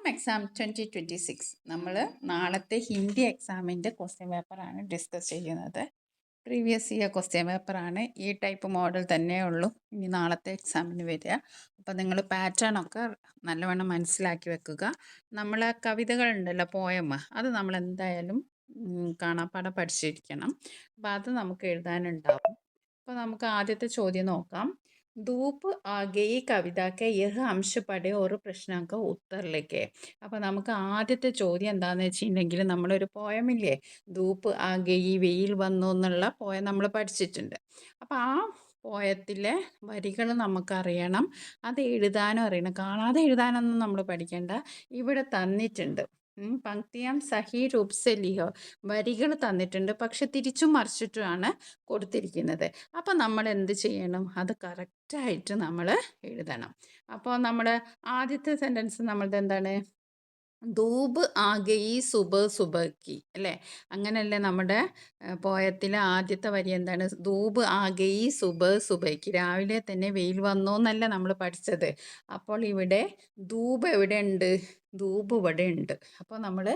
Minimum exam 2026 നമ്മൾ നാളത്തെ ഹിന്ദി എക്സാമിൻ്റെ ക്വസ്റ്റ്യൻ പേപ്പറാണ് ഡിസ്കസ് ചെയ്യുന്നത്. പ്രീവിയസ് ഇയർ ക്വസ്റ്റ്യൻ പേപ്പറാണ്. ഈ ടൈപ്പ് മോഡൽ തന്നെ ഉള്ളൂ ഇനി നാളത്തെ എക്സാമിന് വരിക. അപ്പോൾ നിങ്ങൾ പാറ്റേൺ ഒക്കെ നല്ലവണ്ണം മനസ്സിലാക്കി വെക്കുക. നമ്മൾ കവിതകളുണ്ടല്ലോ, പോയം, അത് നമ്മൾ എന്തായാലും കാണാപ്പാഠം പഠിച്ചിരിക്കണം. അപ്പോൾ അത് നമുക്ക് എഴുതാനുണ്ടാവും. അപ്പോൾ നമുക്ക് ആദ്യത്തെ ചോദ്യം നോക്കാം. धूप आ गई कविता के यह अंश पढ़े और प्रश्न का उत्तर लिखे. അപ്പോൾ നമുക്ക് ആദ്യത്തെ ചോദ്യം എന്താണെന്ന് വെച്ചിട്ടുണ്ടെങ്കിൽ, നമ്മളൊരു പോയമില്ലേ, ധൂപ്പ് ആ ഗയി, വെയിൽ വന്നു എന്നുള്ള പോയം നമ്മൾ പഠിച്ചിട്ടുണ്ട്. അപ്പോൾ ആ പോയത്തിലെ വരികൾ നമുക്കറിയണം, അത് എഴുതാനും അറിയണം. കാണാതെ എഴുതാനൊന്നും നമ്മൾ പഠിക്കേണ്ട, ഇവിടെ തന്നിട്ടുണ്ട്. പങ്ക്തിയാം സഹി രൂപ് സെ ലിഹോ, വരികൾ തന്നിട്ടുണ്ട്, പക്ഷെ തിരിച്ചും മറിച്ചിട്ടുമാണ് കൊടുത്തിരിക്കുന്നത്. അപ്പോൾ നമ്മൾ എന്ത് ചെയ്യണം, അത് കറക്റ്റായിട്ട് നമ്മൾ എഴുതണം. അപ്പോൾ നമ്മുടെ ആദ്യത്തെ സെൻറ്റൻസ് നമ്മളുടെ എന്താണ്, ധൂപ് ആ ഗയി സുബ സുബക്കി അല്ലേ? അങ്ങനെയല്ലേ നമ്മുടെ പോയത്തിലെ ആദ്യത്തെ വരി എന്താണ്, ധൂപ് ആ ഗയി സുബ സുബക്കി, രാവിലെ തന്നെ വെയിൽ വന്നു എന്നല്ല നമ്മൾ പഠിച്ചത്. അപ്പോൾ ഇവിടെ ധൂപ് എവിടെ ഉണ്ട്, ധൂപ് ഇവിടെ ഉണ്ട്. അപ്പോൾ നമ്മൾ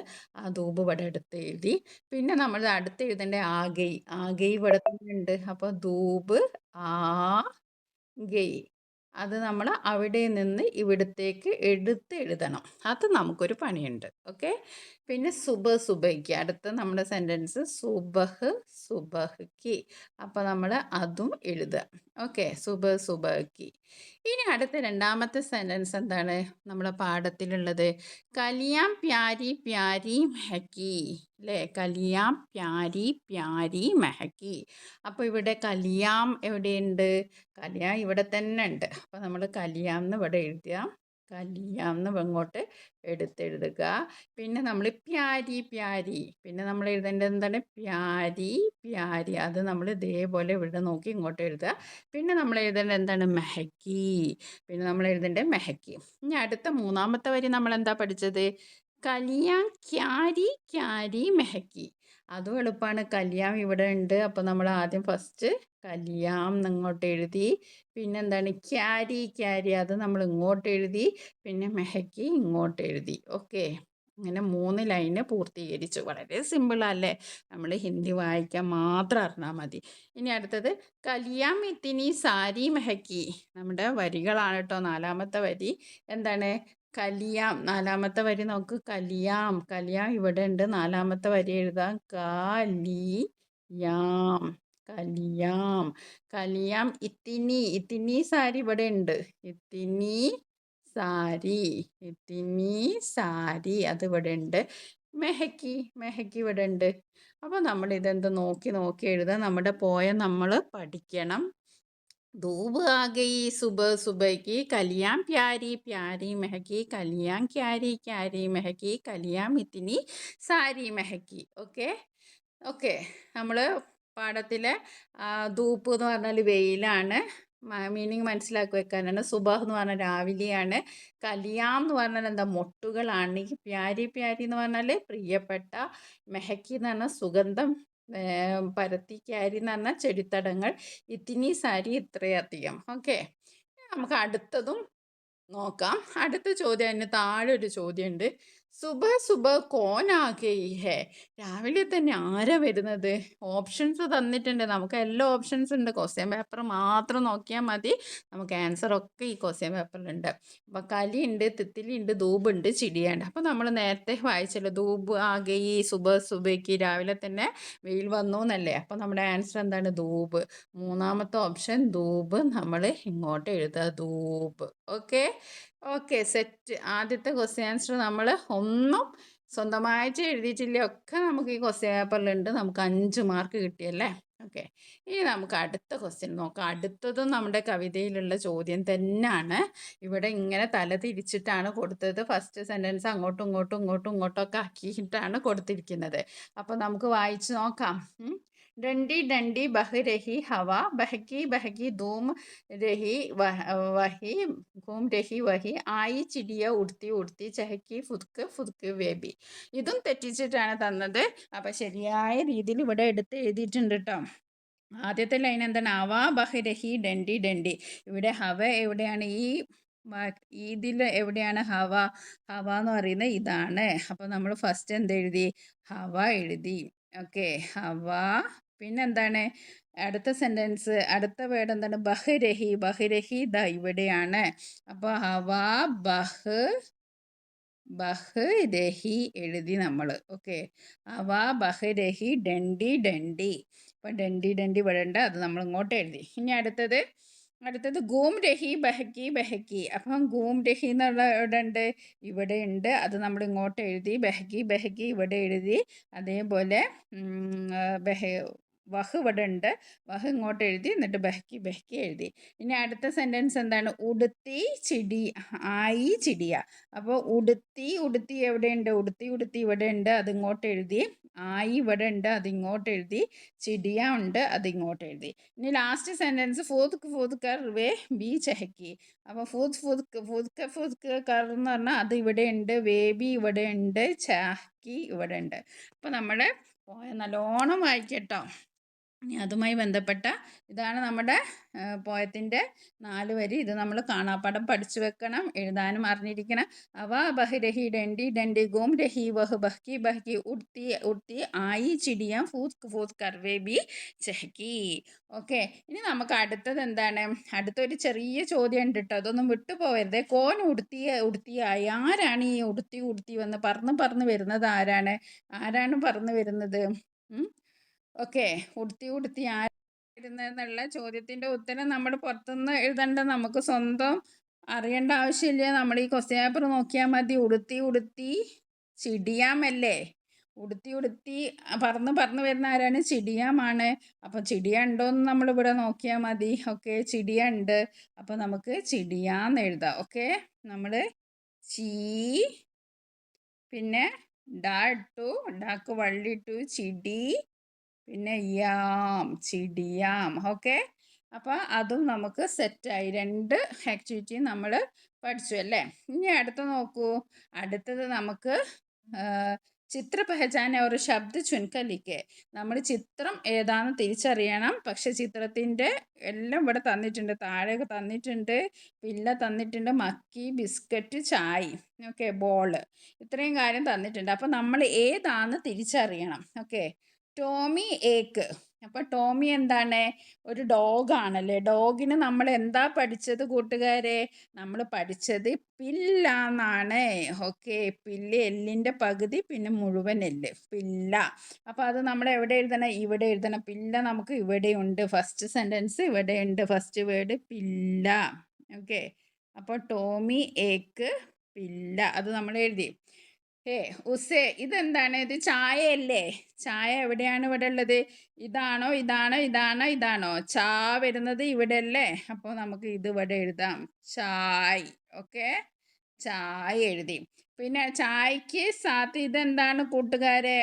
ആ ധൂപ് ഇവിടെ എടുത്ത് എഴുതി. പിന്നെ നമ്മൾ അടുത്ത് എഴുതേണ്ട ആഗയി, ആഗയി ഇവിടെ തന്നെ ഉണ്ട്. അപ്പോൾ ധൂപ് ആ ഗയി, അത് നമ്മൾ അവിടെ നിന്ന് ഇവിടത്തേക്ക് എടുത്ത് എഴുതണം. അത് നമുക്കൊരു പണിയുണ്ട്. ഓക്കെ. പിന്നെ സുബ സുബയ്ക്ക്, അടുത്ത നമ്മുടെ സെൻറ്റൻസ് സുബഹ് സുബഹ്ക്ക്, അപ്പോൾ നമ്മൾ അതും എഴുതുക. ഓക്കെ, സുബ സുബഹ്ക്ക്. ഇനി അടുത്ത രണ്ടാമത്തെ സെൻറ്റൻസ് എന്താണ് നമ്മുടെ പാഠത്തിലുള്ളത്, കലിയാം പ്യാരി പ്യാരി മെഹക്കി അല്ലേ? കലിയാം പ്യാരി പ്യാരി മെഹക്കി. അപ്പോൾ ഇവിടെ കലിയാം എവിടെയുണ്ട്, കലിയാം ഇവിടെ തന്നെ ഉണ്ട്. അപ്പോൾ നമ്മൾ കലിയാം എന്ന് ഇവിടെ എഴുതുക, കലിയാം എന്ന് ഇങ്ങോട്ട് എടുത്തെഴുതുക. പിന്നെ നമ്മൾ പ്യാരി പ്യാരി, പിന്നെ നമ്മൾ എഴുതേണ്ടത് എന്താണ്, പ്യാരി പ്യാരി, അത് നമ്മൾ ഇതേപോലെ ഇവിടെ നോക്കി ഇങ്ങോട്ട് എഴുതുക. പിന്നെ നമ്മൾ എഴുതേണ്ടത് എന്താണ്, മെഹക്കി, പിന്നെ നമ്മൾ എഴുതേണ്ടത് മെഹക്കി. ഇനി അടുത്ത മൂന്നാമത്തെ വരി നമ്മൾ എന്താ പഠിച്ചത്, കലിയാം ക്യാരി ക്യാരി മെഹക്കി. അതും എളുപ്പമാണ്. കലിയാം ഇവിടെ ഉണ്ട്, അപ്പോൾ നമ്മൾ ആദ്യം ഫസ്റ്റ് കലിയാം എന്നിങ്ങോട്ട് എഴുതി. പിന്നെന്താണ്, ക്യാരി ക്യാരി, അത് നമ്മൾ ഇങ്ങോട്ട് എഴുതി. പിന്നെ മെഹക്കി ഇങ്ങോട്ട് എഴുതി. ഓക്കെ, അങ്ങനെ 3 ലൈന് പൂർത്തീകരിച്ചു. വളരെ സിമ്പിളല്ലേ, നമ്മൾ ഹിന്ദി വായിക്കാൻ മാത്രം അറിഞ്ഞാൽ മതി. ഇനി അടുത്തത് കലിയാം ഇത്തിനി സാരി മെഹക്കി, നമ്മുടെ വരികളാണ് കേട്ടോ. നാലാമത്തെ വരി എന്താണ്, കലിയാം. നാലാമത്തെ വരി നോക്ക്, കലിയാം, കലിയാം ഇവിടെ ഉണ്ട്. നാലാമത്തെ വരി എഴുതാം, കലിയാം, കലിയാം, കലിയാം ഇത്തിനി, ഇത്തിനി സാരി ഇവിടെ ഉണ്ട്. ഇത്തിനി സാരി, ഇത്തിനി സാരി, അത് ഇവിടെ ഉണ്ട്. മെഹക്കി, മെഹക്കി ഇവിടെ ഉണ്ട്. അപ്പോൾ നമ്മൾ ഇതെന്ത് നോക്കി നോക്കി എഴുതാൻ, നമ്മുടെ പോയം നമ്മൾ പഠിക്കണം. धूप आ गई सुबह सुबह की, कलियां प्यारी प्यारी महकी, कलियां क्यारी क्यारी महकी, कलियां इतनी सारी महकी. ഓക്കെ ഓക്കെ, നമ്മൾ പാഠത്തിലെ ധൂപ്പ് എന്ന് പറഞ്ഞാൽ വെയിലാണ്, മീനിങ് മനസ്സിലാക്കി വെക്കാനാണ്. സുബഹ് എന്ന് പറഞ്ഞാൽ രാവിലെയാണ്. കലിയാം എന്ന് പറഞ്ഞാൽ എന്താ, മൊട്ടുകളാണ്. പ്യാരി പ്യാരി എന്ന് പറഞ്ഞാൽ പ്രിയപ്പെട്ട. മെഹക്കി എന്ന് പറഞ്ഞാൽ സുഗന്ധം പരത്തി. ക്യാരി എന്ന് പറഞ്ഞാൽ ചെടിത്തടങ്ങൾ. ഇത്തിനി സാരി, ഇത്രയധികം. ഓക്കെ, നമുക്ക് അടുത്തതും നോക്കാം. അടുത്ത ചോദ്യം, അതിന് താഴെ ഒരു ചോദ്യമുണ്ട്, സുബ സുബ കോൻ ആ ഗയി ഹേ, രാവിലെ തന്നെ ആരാ വരുന്നത്? ഓപ്ഷൻസ് തന്നിട്ടുണ്ട്, നമുക്ക് എല്ലാ ഓപ്ഷൻസ് ഉണ്ട്. ക്വസ്റ്റ്യൻ പേപ്പർ മാത്രം നോക്കിയാൽ മതി, നമുക്ക് ആൻസർ ഒക്കെ ഈ ക്വസ്റ്റ്യൻ പേപ്പറിലുണ്ട്. അപ്പോൾ കലി ഉണ്ട്, തിത്തിലി ഉണ്ട്, ധൂബ് ഉണ്ട്, ചിടിയുണ്ട്. അപ്പോൾ നമ്മൾ നേരത്തെ വായിച്ചല്ലോ, ധൂബ് ആ ഗയി സുബ സുബയ്ക്ക്, രാവിലെ തന്നെ വെയിൽ വന്നു എന്നല്ലേ. അപ്പോൾ നമ്മുടെ ആൻസർ എന്താണ്, ധൂബ്. മൂന്നാമത്തെ ഓപ്ഷൻ ധൂബ്, നമ്മൾ ഇങ്ങോട്ട് എഴുതുക, ധൂബ്. Okay okay, set. ആദ്യത്തെ ക്വസ്റ്റ്യൻ ആൻസർ നമ്മൾ ഒന്നും സ്വന്തമായിട്ട് എഴുതിയിട്ടില്ല, ഒക്കെ നമുക്ക് ഈ ക്വസ്റ്റ്യൻ പേപ്പറിലുണ്ട്. നമുക്ക് 5 മാർക്ക് കിട്ടിയല്ലേ. ഓക്കെ, ഇനി നമുക്ക് അടുത്ത ക്വസ്റ്റ്യൻ നോക്കാം. അടുത്തതും നമ്മുടെ കവിതയിലുള്ള ചോദ്യം തന്നെയാണ്. ഇവിടെ ഇങ്ങനെ തല തിരിച്ചിട്ടാണ് കൊടുത്തത്. ഫസ്റ്റ് സെൻറ്റൻസ് അങ്ങോട്ടും ഇങ്ങോട്ടും ഇങ്ങോട്ടും ഇങ്ങോട്ടൊക്കെ ആക്കിയിട്ടാണ് കൊടുത്തിരിക്കുന്നത്. അപ്പോൾ നമുക്ക് വായിച്ച് നോക്കാം. डंडी डंडी बह रही हवा, बहकी बहकी धूम रही वही, घूम रही वही, आई चिड़िया उड़ती उड़ती, ചഹക്കി ഫുദ്ക്ക് ഫുദ്ക്ക് വേബി. ഇതും തെറ്റിച്ചിട്ടാണ് തന്നത്. അപ്പം ശരിയായ രീതിയിൽ ഇവിടെ എടുത്ത് എഴുതിയിട്ടുണ്ട് കേട്ടോ. ആദ്യത്തെ ലൈൻ എന്താണ്, ഹവ ബഹ് രഹി ഡണ്ടി ഡണ്ടി. ഇവിടെ ഹവ എവിടെയാണ്, ഈ ഇതിൽ എവിടെയാണ് ഹവ? ഹവ എന്ന് പറയുന്നത് ഇതാണ്. അപ്പോൾ നമ്മൾ ഫസ്റ്റ് എന്തെഴുതി? ഹവ എഴുതി. ഓക്കെ, ഹവ. പിന്നെന്താണ് അടുത്ത സെൻറ്റൻസ്? അടുത്ത വേർഡ് എന്താണ്? ബഹ്രഹി. ബഹ്രഹി ദാ ഇവിടെയാണ്. അപ്പോൾ ഹവ ബഹ്രഹി എഴുതി നമ്മൾ. ഓക്കെ, ഹവ ബഹ്രഹി ഡണ്ടി ഡണ്ടി. അപ്പം ഡണ്ടി ഡണ്ടി ഇവിടെ ഉണ്ട്, അത് നമ്മൾ ഇങ്ങോട്ട് എഴുതി. ഇനി അടുത്തത് ഗൂം രഹി ബഹക്കി ബഹക്കി. അപ്പം ഗൂം രഹി എന്നുള്ള ഇവിടെ ഉണ്ട്, ഇവിടെ ഉണ്ട്, അത് നമ്മൾ ഇങ്ങോട്ട് എഴുതി. ബഹക്കി ബഹക്കി ഇവിടെ എഴുതി. അതേപോലെ വഹ് ഇവിടെ ഉണ്ട്, വഹ് ഇങ്ങോട്ട് എഴുതി. എന്നിട്ട് ബഹക്കി ബഹക്കി എഴുതി. ഇനി അടുത്ത സെൻറ്റൻസ് എന്താണ്? ഉടുത്തി ചിടി ആയി ചിടിയ. അപ്പോൾ ഉടുത്തി എവിടെയുണ്ട്? ഉടുത്തി ഇവിടെ ഉണ്ട്, അത് ഇങ്ങോട്ട് എഴുതി. ആയി ഇവിടെ ഉണ്ട്, അത് ഇങ്ങോട്ട് എഴുതി. ചിടിയ ഉണ്ട്, അത് ഇങ്ങോട്ട് എഴുതി. ഇനി ലാസ്റ്റ് സെൻറ്റൻസ് ഫൂദ് കർ വേ ബി ചഹക്കി. അപ്പോൾ ഫൂദ് കർ എന്ന് പറഞ്ഞാൽ അത് ഇവിടെ ഉണ്ട്, വേ ബി ഇവിടെ ഉണ്ട്, ചഹക്കി ഇവിടെ ഉണ്ട്. അപ്പോൾ നമ്മൾ നല്ലോണം വായിക്കട്ടോ. ഇനി അതുമായി ബന്ധപ്പെട്ട ഇതാണ് നമ്മുടെ പോയത്തിൻ്റെ 4 വരി. ഇത് നമ്മൾ കാണാപ്പാഠം പഠിച്ചു വെക്കണം, എഴുതാനും അറിഞ്ഞിരിക്കണം. അവ ബഹ്രഹി ഡണ്ടി ഡണ്ടി ഗോം രഹി വഹ് ബഹ്ക്കി ബഹ്ക്കി ഉടുത്തി ആയി ചിടിയ ഫൂത് കർവേ ബി ചഹക്കി. ഓക്കെ, ഇനി നമുക്ക് അടുത്തത് എന്താണ്? അടുത്തൊരു ചെറിയ ചോദ്യം ഉണ്ട് കേട്ടോ, അതൊന്നും വിട്ടുപോകരുത്. കോൻ ഉടുത്തിയായി. ആരാണ് ഈ ഉടുത്തി വന്ന് പറന്ന് വരുന്നത്? ആരാണ് പറന്ന് വരുന്നത്? ഓക്കെ, ഉടുത്തി ആയിരുന്നെന്നുള്ള ചോദ്യത്തിൻ്റെ ഉത്തരം നമ്മൾ പുറത്തുനിന്ന് എഴുതേണ്ട, നമുക്ക് സ്വന്തം അറിയേണ്ട ആവശ്യമില്ല. നമ്മൾ ഈ ക്വസ്റ്റ്യൻ പേപ്പർ നോക്കിയാൽ മതി. ഉടുത്തി ചിടിയാമല്ലേ? ഉടുത്തി പറന്ന് വരുന്ന ആരാണ്? ചിടിയാമാണ്. അപ്പം ചിടിയ ഉണ്ടോയെന്ന് നമ്മളിവിടെ നോക്കിയാൽ മതി. ഓക്കെ, ചിടിയ ഉണ്ട്. അപ്പം നമുക്ക് ചിടിയാന്ന് എഴുതാം. ഓക്കെ, നമ്മൾ ചീ, പിന്നെ ഡാ ഇട്ടു, ഡാക്ക് വള്ളി ഇട്ടു, ചിടി, പിന്നെ ചിടിയാം. ഓക്കെ, അപ്പോൾ അതും നമുക്ക് സെറ്റായി. 2 ആക്ടിവിറ്റി നമ്മൾ പഠിച്ചു അല്ലേ? ഇനി നോക്കൂ. അടുത്തത് നമുക്ക് ചിത്ര പെഹചാന ഒരു ശബ്ദ ചുൻകലിക്ക്. നമ്മൾ ചിത്രം ഏതാണെന്ന് തിരിച്ചറിയണം. പക്ഷെ ചിത്രത്തിൻ്റെ എല്ലാം ഇവിടെ തന്നിട്ടുണ്ട്, താഴെ തന്നിട്ടുണ്ട്, പില്ല തന്നിട്ടുണ്ട്, makki, biscuit, Chai, okay, ball, ഇത്രയും കാര്യം തന്നിട്ടുണ്ട്. അപ്പോൾ നമ്മൾ ഏതാണെന്ന് തിരിച്ചറിയണം. ഓക്കെ, ടോമി ഏക്ക്. അപ്പോൾ ടോമി എന്താണ്? ഒരു ഡോഗാണല്ലേ. ഡോഗിന് നമ്മൾ എന്താ പഠിച്ചത് കൂട്ടുകാരെ? നമ്മൾ പഠിച്ചത് പില്ലാന്നാണ്. ഓക്കെ, പില്ല്, എല്ലിൻ്റെ പകുതി, പിന്നെ മുഴുവൻ എല്ല്, പില്ല. അപ്പോൾ അത് നമ്മൾ എവിടെ എഴുതണം? ഇവിടെ എഴുതണം. പില്ല നമുക്ക് ഇവിടെയുണ്ട്. ഫസ്റ്റ് സെൻറ്റൻസ് ഇവിടെയുണ്ട്, ഫസ്റ്റ് വേർഡ് പില്ല. ഓക്കെ, അപ്പോൾ ടോമി ഏക്ക് പില്ല, അത് നമ്മൾ എഴുതി. ഉസേ, ഇതെന്താണ്? ഇത് ചായയല്ലേ? ചായ എവിടെയാണ് ഇവിടെ ഉള്ളത്? ഇതാണോ? ചാ വരുന്നത് ഇവിടെ അല്ലേ? അപ്പോൾ നമുക്ക് ഇത് ഇവിടെ എഴുതാം, ചായ്. ഓക്കെ, ചായ് എഴുതി. പിന്നെ ചായക്ക് സാത്ത് ഇതെന്താണ് കൂട്ടുകാരെ?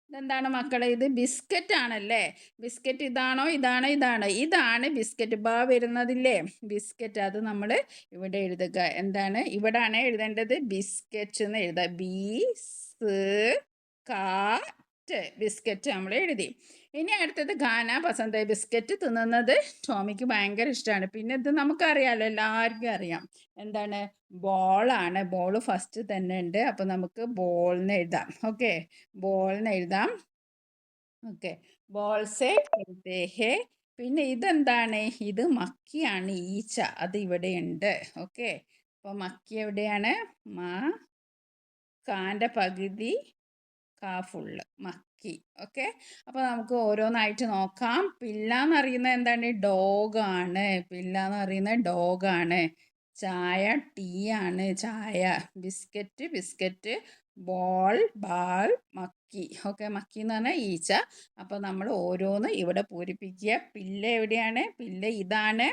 ഇതെന്താണ് മക്കളെ? ഇത് ബിസ്ക്കറ്റ് ആണല്ലേ? ബിസ്ക്കറ്റ് ഇതാണോ? ഇതാണ് ബിസ്ക്കറ്റ്. ബാ വരുന്നതില്ലേ? ബിസ്ക്കറ്റ്, അത് നമ്മൾ ഇവിടെ എഴുതുക. എന്താണ്? ഇവിടാണ് എഴുതേണ്ടത്, ബിസ്ക്കറ്റ് എന്ന് എഴുതുക. ബിസ്ക്കറ്റ് നമ്മൾ എഴുതി. ഇനി അടുത്തത് ഖാന പസന്ത്. ബിസ്ക്കറ്റ് തിന്നുന്നത് ടോമിക്ക് ഭയങ്കര ഇഷ്ടമാണ്. പിന്നെ ഇത് നമുക്കറിയാമല്ലോ, എല്ലാവർക്കും അറിയാം. എന്താണ്? ബോളാണ്. ബോൾ ഫസ്റ്റ് തന്നെ ഉണ്ട്, അപ്പോൾ നമുക്ക് ബോൾന്ന് എഴുതാം. ഓക്കെ, ബോൾന്ന് എഴുതാം. ഓക്കെ, ബോൾസേ खेलते हैं. പിന്നെ ഇതെന്താണ്? ഇത് മക്കിയാണ്, ഈച്ച, അത് ഇവിടെയുണ്ട്. ഓക്കെ, അപ്പോൾ മക്കി എവിടെയാണ്? കാൻ്റെ പകുതി, കാ ഫുള്ള്, മക്കി. ഓക്കെ, അപ്പോൾ നമുക്ക് ഓരോന്നായിട്ട് നോക്കാം. പില്ല എന്ന് പറയുന്നത് എന്താണ്? ഡോഗാണ്. പില്ല എന്ന് പറയുന്നത് ഡോഗാണ്. ചായ, ടീ ആണ്, ചായ. ബിസ്ക്കറ്റ്, ബോൾ, ബാൾ, മക്കി. ഓക്കെ, മക്കി എന്ന് പറഞ്ഞാൽ ഈച്ച. അപ്പോൾ നമ്മൾ ഓരോന്ന് ഇവിടെ പൂരിപ്പിക്കുക. പില്ല എവിടെയാണ്? പില്ല ഇതാണ്.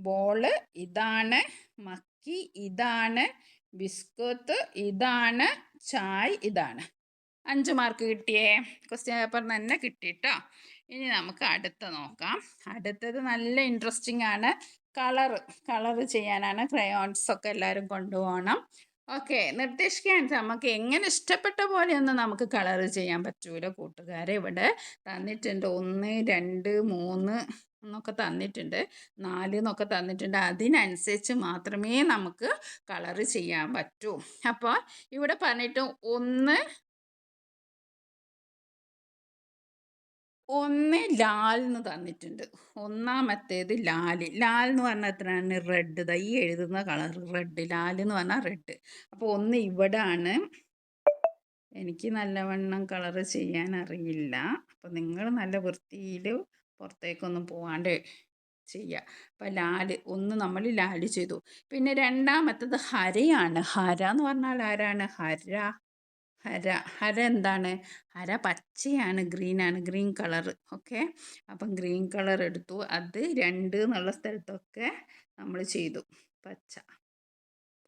ബോള് ഇതാണ്. മക്കി ഇതാണ്. ബിസ്ക്കറ്റ് ഇതാണ്. ചായ് ഇതാണ്. 5 മാർക്ക് കിട്ടിയേ. ക്വസ്റ്റ്യൻ പേപ്പർ തന്നെ കിട്ടിയിട്ടോ. ഇനി നമുക്ക് അടുത്ത നോക്കാം. അടുത്തത് നല്ല ഇൻട്രസ്റ്റിംഗ് ആണ്. കളർ ചെയ്യാനാണ്. ക്രയോൺസ് ഒക്കെ എല്ലാവരും കൊണ്ടുപോകണം. ഓക്കെ, നിർദ്ദേശിക്കാൻ നമുക്ക് എങ്ങനെ ഇഷ്ടപ്പെട്ട പോലെയൊന്നും നമുക്ക് കളർ ചെയ്യാൻ പറ്റൂല കൂട്ടുകാരെ. ഇവിടെ തന്നിട്ടുണ്ട് 1, 2, 3, എന്നൊക്കെ തന്നിട്ടുണ്ട്, 4 എന്നൊക്കെ തന്നിട്ടുണ്ട്. അതിനനുസരിച്ച് മാത്രമേ നമുക്ക് കളർ ചെയ്യാൻ പറ്റൂ. അപ്പോൾ ഇവിടെ പറഞ്ഞിട്ട് ഒന്ന് ലാൽ എന്ന് തന്നിട്ടുണ്ട്. ഒന്നാമത്തേത് ലാൽ എന്ന് പറഞ്ഞാൽ എത്രയാണ്? റെഡ്. ഈ എഴുതുന്ന കളർ റെഡ്. ലാൽ എന്ന് പറഞ്ഞാൽ റെഡ്. അപ്പോൾ ഒന്ന് ഇവിടെ ആണ്. എനിക്ക് നല്ലവണ്ണം കളർ ചെയ്യാൻ അറിയില്ല. അപ്പോൾ നിങ്ങൾ നല്ല വൃത്തിയിൽ പുറത്തേക്കൊന്നും പോകാണ്ട് ചെയ്യുക. അപ്പോൾ ഒന്ന് നമ്മൾ ലാല് ചെയ്തു. പിന്നെ രണ്ടാമത്തത് ഹരയാണ്. ഹര എന്ന് പറഞ്ഞാൽ ആരാണ്? ഹര എന്താണ്? ഹര പച്ചയാണ്, ഗ്രീനാണ്, ഗ്രീൻ കളർ. ഓക്കെ, അപ്പം ഗ്രീൻ കളർ എടുത്തു. അത് 2 എന്നുള്ള സ്ഥലത്തൊക്കെ നമ്മൾ ചെയ്തു. പച്ച.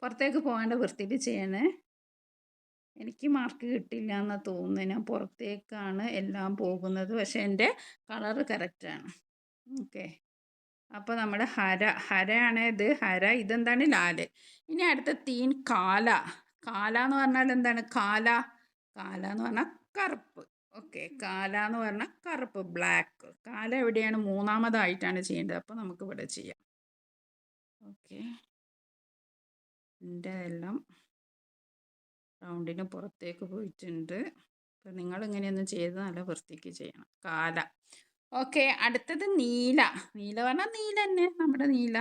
പുറത്തേക്ക് പോകാണ്ട് വൃത്തിയിൽ ചെയ്യണേ. എനിക്ക് മാർക്ക് കിട്ടില്ല എന്നാണ് തോന്നുന്നത്. ഞാൻ പുറത്തേക്കാണ് എല്ലാം പോകുന്നത്, പക്ഷെ എൻ്റെ കളറ് കറക്റ്റാണ്. ഓക്കെ, അപ്പോൾ നമ്മുടെ ഹരയാണ് ഇത്. ഇതെന്താണ്? ലാല്. ഇനി അടുത്ത തീൻ കാല. കാല എന്ന് പറഞ്ഞാൽ എന്താണ്? കാല എന്ന് പറഞ്ഞാൽ കറുപ്പ്. ഓക്കെ, കാല എന്ന് പറഞ്ഞാൽ കറുപ്പ്, ബ്ലാക്ക്. കാല എവിടെയാണ്? മൂന്നാമതായിട്ടാണ് ചെയ്യേണ്ടത്. അപ്പോൾ നമുക്ക് ഇവിടെ ചെയ്യാം. ഓക്കെ, എൻ്റെ എല്ലാം റൗണ്ടിന് പുറത്തേക്ക് പോയിട്ടുണ്ട്. അപ്പോൾ നിങ്ങൾ ഇങ്ങനെയൊന്നും ചെയ്ത് നല്ല വൃത്തിക്ക് ചെയ്യണം. കാല. ഓക്കെ, അടുത്തത് നീല. പറഞ്ഞാൽ നീല തന്നെ, നമ്മുടെ നീല.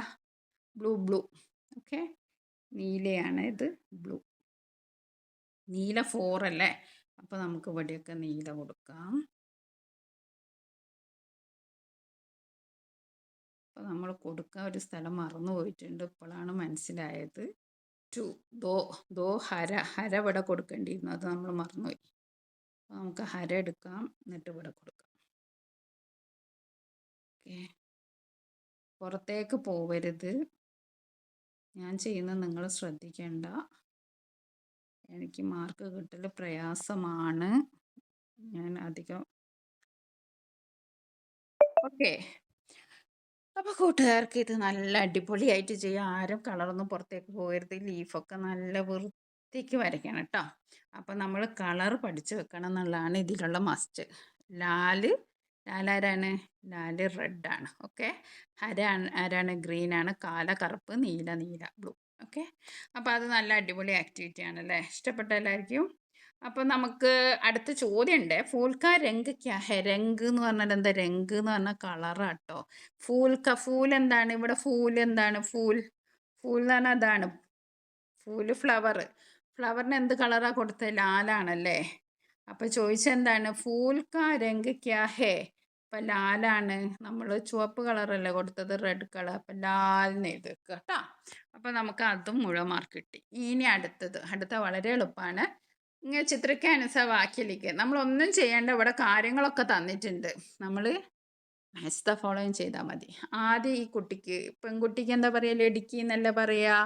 ബ്ലൂ. ഓക്കെ, നീലയാണ് ഇത്. ബ്ലൂ. നീല 4 അല്ലേ? അപ്പോൾ നമുക്ക് ഇവിടെയൊക്കെ നീല കൊടുക്കാം. അപ്പോൾ നമ്മൾ കൊടുക്കാൻ ഒരു സ്ഥലം മറന്നു പോയിട്ടുണ്ട്, ഇപ്പോഴാണ് മനസ്സിലായത്. 2 ഹര ഇവിടെ കൊടുക്കേണ്ടിയിരുന്നു, അത് നമ്മൾ മറന്നുപോയി. അപ്പോൾ നമുക്ക് ഹര എടുക്കാം, എന്നിട്ട് ഇവിടെ കൊടുക്കാം. ഓക്കെ, പുറത്തേക്ക് പോവരുത്. ഞാൻ ചെയ്യുന്നത് നിങ്ങൾ ശ്രദ്ധിക്കേണ്ട. എനിക്ക് മാർക്ക് കിട്ടൽ പ്രയാസമാണ്. ഞാൻ അധികം. ഓക്കെ, അപ്പോൾ കൂട്ടുകാർക്ക് ഇത് നല്ല അടിപൊളിയായിട്ട് ചെയ്യാം. ആരും കളറൊന്നും പുറത്തേക്ക് പോകരുത്. ലീഫൊക്കെ നല്ല വൃത്തിക്ക് വരയ്ക്കണം കേട്ടോ. അപ്പം നമ്മൾ കളർ പഠിച്ചു വെക്കണം എന്നുള്ളതാണ് ഇതിലുള്ള മസ്റ്റ്. ആരാണ്? ലാല് റെഡാണ്. ഓക്കെ, ആരാണ്? ഗ്രീനാണ്. കാല കറുപ്പ്, നീല ബ്ലൂ. ഓക്കെ, അപ്പോൾ അത് നല്ല അടിപൊളി ആക്ടിവിറ്റി ആണല്ലേ? ഇഷ്ടപ്പെട്ട എല്ലാവർക്കും? അപ്പോൾ നമുക്ക് അടുത്ത ചോദ്യം ഉണ്ട്. ഫൂൽ കാ രംഗ് ക്യാ ഹെ? രംഗ് എന്ന് പറഞ്ഞാൽ എന്താ? രംഗ് എന്ന് പറഞ്ഞാൽ കളറാട്ടോ. ഫൂൽ എന്താണ്? ഇവിടെ ഫൂൽ എന്താണ്? ഫൂൽ എന്ന് പറഞ്ഞാൽ അതാണ്. ഫ്ലവറിന് എന്ത് കളറാണ് കൊടുത്തത്? ലാലാണല്ലേ? അപ്പോൾ ചോദിച്ചെന്താണ്? ഫൂൽ കാ രംഗ് ക്യാ ഹെ? അപ്പം ലാലാണ്. നമ്മൾ ചുവപ്പ് കളറല്ലേ കൊടുത്തത്, റെഡ് കളർ. അപ്പം ലാലിന് എഴുതി വെക്കുക കേട്ടോ. അപ്പം നമുക്ക് അതും മുഴുവൻ മാർക്ക് കിട്ടി. ഇനി അടുത്ത വളരെ എളുപ്പമാണ്. ഇങ്ങനെ ചിത്രക്കാനുസ വാക്യലിക്ക് നമ്മളൊന്നും ചെയ്യേണ്ട. ഇവിടെ കാര്യങ്ങളൊക്കെ തന്നിട്ടുണ്ട്. നമ്മൾ മാച്ച് ദ ഫോളോയിങ് ചെയ്താൽ മതി. ആദ്യം ഈ പെൺകുട്ടിക്ക് എന്താ പറയുക? ലടുക്കി എന്നല്ല പറയുക.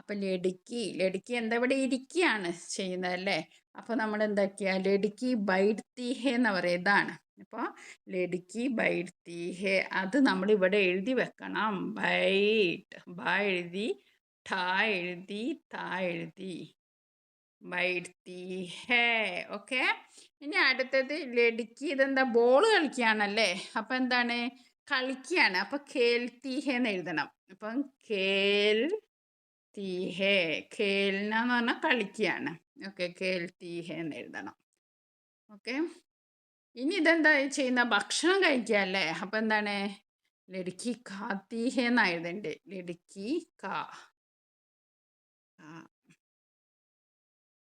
അപ്പം ലടുക്കി എന്താ? ഇവിടെ ഇരിക്കുകയാണ് ചെയ്യുന്നത് അല്ലേ? അപ്പോൾ നമ്മൾ എന്താക്കിയ? ലടുക്കി ബൈഠ്തി ഹേ എന്ന് പറയുക. ഇതാണ്. അപ്പോൾ ലടുക്കി ബൈഠ്തി ഹേ, അത് നമ്മൾ ഇവിടെ എഴുതി വെക്കണം. ബ എഴുതി, ഠ എഴുതി, ത എഴുതി, ബൈഠ്തി ഹേ. ഓക്കെ, ഇനി അടുത്തത് ലടുക്കി. ഇതെന്താ? ബോൾ കളിക്കുകയാണല്ലേ? അപ്പം എന്താണ്? കളിക്കുകയാണ്. അപ്പം ഖേൽത്തി ഹേ എന്ന് എഴുതണം. അപ്പം ഖേൽത്തി ഹേ. ഖേൽന എന്ന് പറഞ്ഞാൽ കളിക്കുകയാണ്. ഓക്കെ, ഖേൽത്തി ഹേ എന്ന് എഴുതണം. ഓക്കെ, ഇനി ഇതെന്താ ചെയ്യുന്ന? ഭക്ഷണം കഴിക്കുക അല്ലേ? അപ്പം എന്താണ്? ലടുക്കി ഖാത്തി ഹേ എന്നാണ് എഴുതേണ്ടത്. ലടുക്കി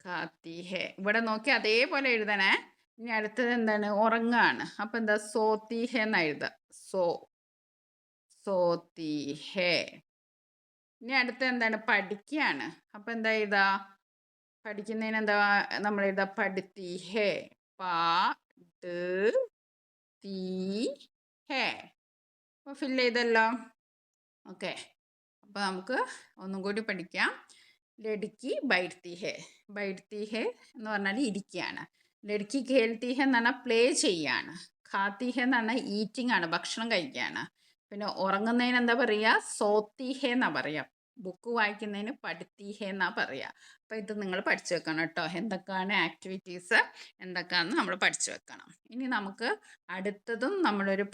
ഖാത്തി ഹേ. ഇവിടെ നോക്കി അതേപോലെ എഴുതണേ. ഇനി അടുത്തത് എന്താണ്? ഉറങ്ങാണ്. അപ്പം എന്താ? സോത്തി ഹേ എന്ന് എഴുതുക. സോത്തി ഹേ. ഇനി അടുത്ത എന്താണ്? പഠിക്കുകയാണ്. അപ്പം എന്താ എഴുതുക? പഠിക്കുന്നതിന് എന്താ നമ്മൾ എഴുതുക? പഠിത്തി ഹേ. ടി ഹേ. അപ്പോൾ ഫില്ല് ചെയ്തല്ലോ. ഓക്കെ, അപ്പോൾ നമുക്ക് ഒന്നും കൂടി പഠിക്കാം. ലടുക്കി ബൈഠ്തി ഹേ. ബൈഠ്തി ഹേ എന്ന് പറഞ്ഞാൽ ഇരിക്കുകയാണ്. ലടുക്കി ഖേൽത്തി ഹേ എന്ന് പറഞ്ഞാൽ പ്ലേ ചെയ്യാണ്. ഖാത്തി ഹേ എന്ന് പറഞ്ഞാൽ ഈറ്റിംഗ് ആണ്, ഭക്ഷണം കഴിക്കുകയാണ്. പിന്നെ ഉറങ്ങുന്നതിന് എന്താ പറയുക? സോത്തി ഹേ എന്നാണ് പറയുക. ബുക്ക് വായിക്കുന്നതിന് പഠിത്തി ഹേ എന്നാ പറയുക. അപ്പോൾ ഇത് നിങ്ങൾ പഠിച്ചു വെക്കണം കേട്ടോ. എന്തൊക്കെയാണ് ആക്ടിവിറ്റീസ് എന്തൊക്കെയാണെന്ന് നമ്മൾ പഠിച്ചു വെക്കണം. ഇനി നമുക്ക് അടുത്തതും നമ്മളൊരു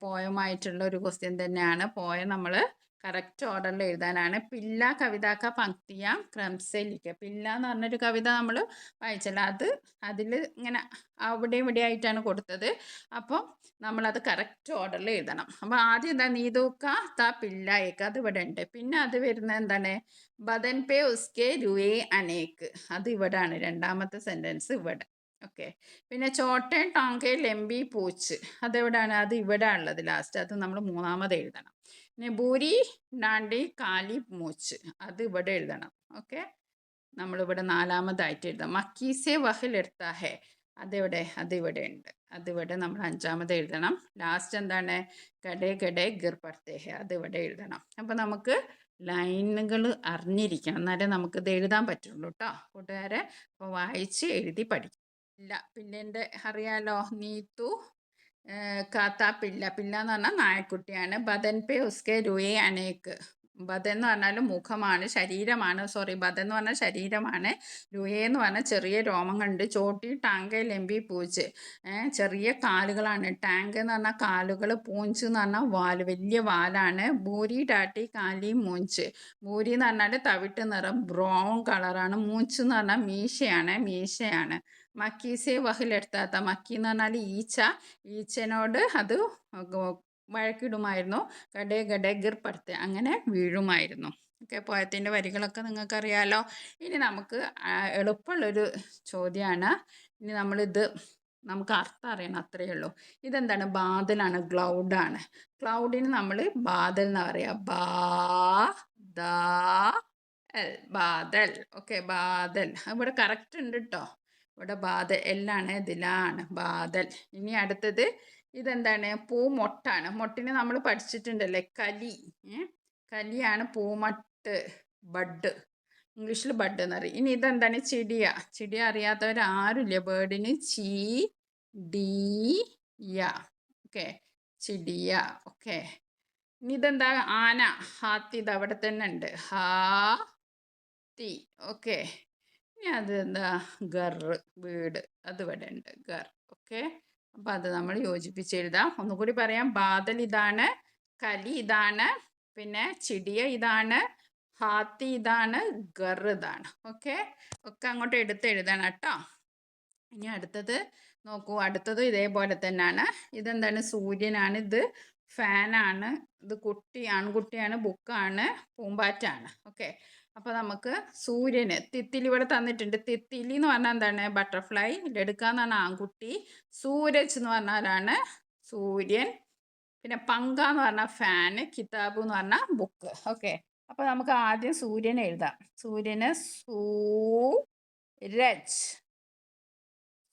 പോയമായിട്ടുള്ള ഒരു ക്വസ്റ്റ്യൻ തന്നെയാണ്. പോയം നമ്മൾ കറക്റ്റ് ഓർഡറിൽ എഴുതാനാണ്. പില്ല കവിതാക്ക പങ്ക്തിയാം ക്രംസേലിക്കുക. പില്ല എന്ന് പറഞ്ഞൊരു കവിത നമ്മൾ വായിച്ചല്ല, അതിൽ ഇങ്ങനെ അവിടെ ഇവിടെ ആയിട്ടാണ് കൊടുത്തത്. അപ്പോൾ നമ്മളത് കറക്റ്റ് ഓർഡറിൽ എഴുതണം. അപ്പോൾ ആദ്യം എന്താ നീതൂക്ക ത പില്ലായേക്ക, അത് ഇവിടെ ഉണ്ട്. പിന്നെ അത് വരുന്ന എന്താണ് ബദൻ പേ ഉസ്കെ രുവേ അനേക്ക്, അത് ഇവിടാണ് രണ്ടാമത്തെ സെൻറ്റൻസ് ഇവിടെ. ഓക്കെ. പിന്നെ ചോട്ടെ ടോങ്കെ ലെമ്പി പൂച്ച്, അതെവിടാണ്, അത് ഇവിടെ ഉള്ളത് ലാസ്റ്റ്, അത് നമ്മൾ മൂന്നാമത് എഴുതണം. പിന്നെ ബൂരി ഡാണ്ടി കാലി മൂച്ച്, അത് ഇവിടെ എഴുതണം. ഓക്കെ, നമ്മളിവിടെ നാലാമതായിട്ട് എഴുതാം. മക്കീസെ വഹിലെടുത്താ ഹേ, അതെവിടെ, അതിവിടെ ഉണ്ട്, അതിവിടെ നമ്മൾ അഞ്ചാമത് എഴുതണം. ലാസ്റ്റ് എന്താണ് ഗഡേ ഗഡേ ഗിർ പടുത്തേ ഹേ, അതിവിടെ എഴുതണം. അപ്പോൾ നമുക്ക് ലൈനുകൾ അറിഞ്ഞിരിക്കണം, എന്നാലേ നമുക്കിത് എഴുതാൻ പറ്റുള്ളൂ കേട്ടോ കൂട്ടുകാരെ. അപ്പോൾ വായിച്ച് എഴുതി പഠിക്കും. ഇല്ല പില്ലിൻ്റെ അറിയാലോ, നീത്തു കാത്ത പില്ല, പില്ല എന്ന് പറഞ്ഞാൽ നായക്കുട്ടിയാണ്. ബദൻ പേ ഉസ്കെ രുയേ അനേക്ക്, ബദൻ എന്ന് പറഞ്ഞാൽ മുഖമാണ്, ശരീരമാണ്. സോറി, ബദൻ എന്ന് പറഞ്ഞാൽ ശരീരമാണ്. രുയേ എന്ന് പറഞ്ഞാൽ ചെറിയ രോമങ്ങളുണ്ട്. ചോട്ടി ടാങ്ക ലെമ്പി പൂച്ച്, ചെറിയ കാലുകളാണ്. ടാങ്ക് എന്ന് പറഞ്ഞാൽ കാലുകൾ, പൂഞ്ച് എന്ന് പറഞ്ഞാൽ വാല്, വലിയ വാലാണ്. ബൂരി ഡാട്ടി കാലി മൂഞ്ച്, ബൂരി എന്ന് പറഞ്ഞാൽ തവിട്ട് നിറം, ബ്രൗൺ കളറാണ്. മൂഞ്ച് എന്ന് പറഞ്ഞാൽ മീശയാണ്. മക്കീസെ വഹിലെടുത്താത്ത, മക്കി എന്ന് പറഞ്ഞാൽ ഈച്ച, ഈച്ചനോട് അത് വഴക്കിടുമായിരുന്നു. ഗഡേ ഗഡേ ഗിർ പടുത്തെ, അങ്ങനെ വീഴുമായിരുന്നു. ഓക്കെ, പോയത്തിൻ്റെ വരികളൊക്കെ നിങ്ങൾക്കറിയാലോ. ഇനി നമുക്ക് എളുപ്പമുള്ളൊരു ചോദ്യമാണ്. ഇനി നമുക്ക് അർത്ഥം അറിയണം, അത്രയേ ഉള്ളൂ. ഇതെന്താണ്, ബാദലാണ്, ക്ലൗഡാണ്. ക്ലൗഡിന് നമ്മൾ ബാദൽ എന്ന് പറയുക, ബാദൽ. ഓക്കെ, ബാദൽ ഇവിടെ കറക്റ്റ് ഉണ്ട് കേട്ടോ. ഇവിടെ ബാദൽ എല്ലാണ്, ഇതിലാണ് ബാദൽ. ഇനി അടുത്തത് ഇതെന്താണ്, പൂമൊട്ടാണ്. മൊട്ടിന് നമ്മൾ പഠിച്ചിട്ടുണ്ടല്ലേ, കലിയാണ് പൂമൊട്ട്, ബഡ്, ഇംഗ്ലീഷിൽ ബഡ് എന്ന് പറയും. ഇനി ഇതെന്താണ്, ചിടിയ അറിയാത്തവർ ആരുമില്ല. ബേർഡിന് ചീഡിയ. ഓക്കെ, ചിടിയ. ഓക്കെ, ഇനി ഇതെന്താ, ആന, ഹാത്തി, ഇത് അവിടെ തന്നെ ഉണ്ട്, ഹാത്തി. ഓക്കെ, ഇനി അത് എന്താ, ഗറ്, വീട്, അത് ഇവിടെ ഉണ്ട്, ഗർ. ഓക്കെ, അപ്പം അത് നമ്മൾ യോജിപ്പിച്ച് എഴുതാം. ഒന്നുകൂടി പറയാം, ബാദൽ ഇതാണ്, കലി ഇതാണ്, പിന്നെ ചിടിയ ഇതാണ്, ഹാത്തി ഇതാണ്, ഗർ ഇതാണ്. ഓക്കെ, ഒക്കെ അങ്ങോട്ട് എടുത്ത് എഴുതണം കേട്ടോ. ഇനി അടുത്തത് നോക്കൂ, അടുത്തത് ഇതേപോലെ തന്നെയാണ്. ഇതെന്താണ്, സൂര്യനാണ്, ഇത് ഫാനാണ്, ഇത് ആൺകുട്ടിയാണ്, ബുക്കാണ്, പൂമ്പാറ്റാണ്. ഓക്കെ, അപ്പോൾ നമുക്ക് സൂര്യന്, തിത്തിലി ഇവിടെ തന്നിട്ടുണ്ട്. തിത്തിലി എന്ന് പറഞ്ഞാൽ എന്താണ്, ബട്ടർഫ്ലൈ. ലഡുക്ക എന്ന് പറഞ്ഞാൽ ആൺകുട്ടി. സൂരജ് എന്ന് പറഞ്ഞാലാണ് സൂര്യൻ. പിന്നെ പങ്ക എന്ന് പറഞ്ഞാൽ ഫാന്. കിതാബ് എന്ന് പറഞ്ഞാൽ ബുക്ക്. ഓക്കെ, അപ്പോൾ നമുക്ക് ആദ്യം സൂര്യൻ എഴുതാം. സൂര്യന്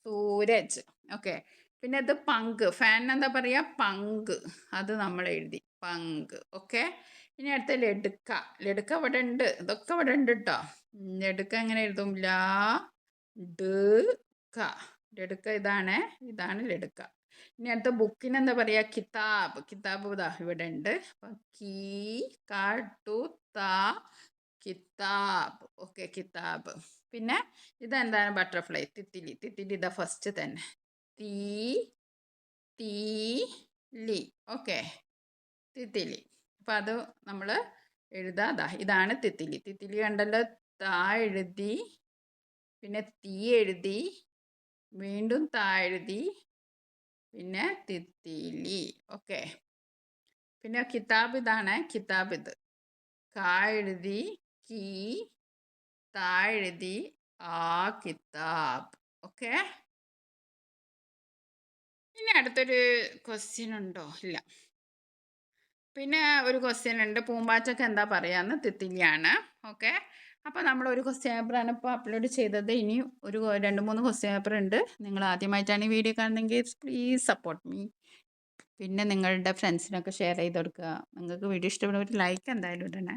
സൂരജ്. ഓക്കെ, പിന്നെ ഇത് പങ്ക്, ഫാനിന് എന്താ പറയുക, പങ്ക്, അത് നമ്മൾ എഴുതി, പങ്ക്. ഓക്കെ, ഇനി അടുത്ത ലഡുക്ക. ലഡുക്ക ഇവിടെ ഉണ്ട്, ഇതൊക്കെ ഇവിടെ ഉണ്ട് കേട്ടോ. ലഡുക്ക എങ്ങനെ എഴുതും, ലഡുക്ക ഇതാണ് ലഡുക്ക. ഇനി അടുത്ത ബുക്കിന് എന്താ പറയുക, കിതാബ് ഇതാ ഇവിടെ ഉണ്ട്. അപ്പം കിതാബ്. ഓക്കെ, കിതാബ്. പിന്നെ ഇതെന്താണ്, ബട്ടർഫ്ലൈ, തിത്തിലി ഇതാ ഫസ്റ്റ് തന്നെ, തീലി. ഓക്കെ, തിത്തിലി. അപ്പം അത് നമ്മൾ എഴുതാതാ, ഇതാണ് തിത്തിലി കണ്ടല്ലോ. താ എഴുതി, പിന്നെ തീ എഴുതി, വീണ്ടും താ എഴുതി, പിന്നെ തിത്തിലി. ഓക്കെ, പിന്നെ കിതാബ് ഇതാണ്, കിതാബ് ഇത്, കാ എഴുതി, കീ, താ എഴുതി, കിതാബ്. ഓക്കെ, ഇനി അടുത്തൊരു ക്വസ്റ്റ്യൻ ഉണ്ടോ, ഇല്ല. പിന്നെ ഒരു ക്വസ്റ്റ്യൻ ഉണ്ട്, പൂമ്പാറ്റൊക്കെ എന്താ പറയാന്ന്, തിത്തിലിയാണ്. ഓക്കെ, അപ്പോൾ നമ്മൾ ഒരു ക്വസ്റ്റ്യൻ പേപ്പറാണ് ഇപ്പോൾ അപ്ലോഡ് ചെയ്തത്. ഇനി ഒരു 2-3 ക്വസ്റ്റ്യൻ പേപ്പർ ഉണ്ട്. നിങ്ങൾ ആദ്യമായിട്ടാണ് ഈ വീഡിയോ കാണുന്നതെങ്കിൽ പ്ലീസ് സപ്പോർട്ട് മീ. പിന്നെ നിങ്ങളുടെ ഫ്രണ്ട്സിനൊക്കെ ഷെയർ ചെയ്ത് കൊടുക്കുക. നിങ്ങൾക്ക് വീഡിയോ ഇഷ്ടപ്പെടുന്ന ഒരു ലൈക്ക് എന്തായാലും ഇടണേ.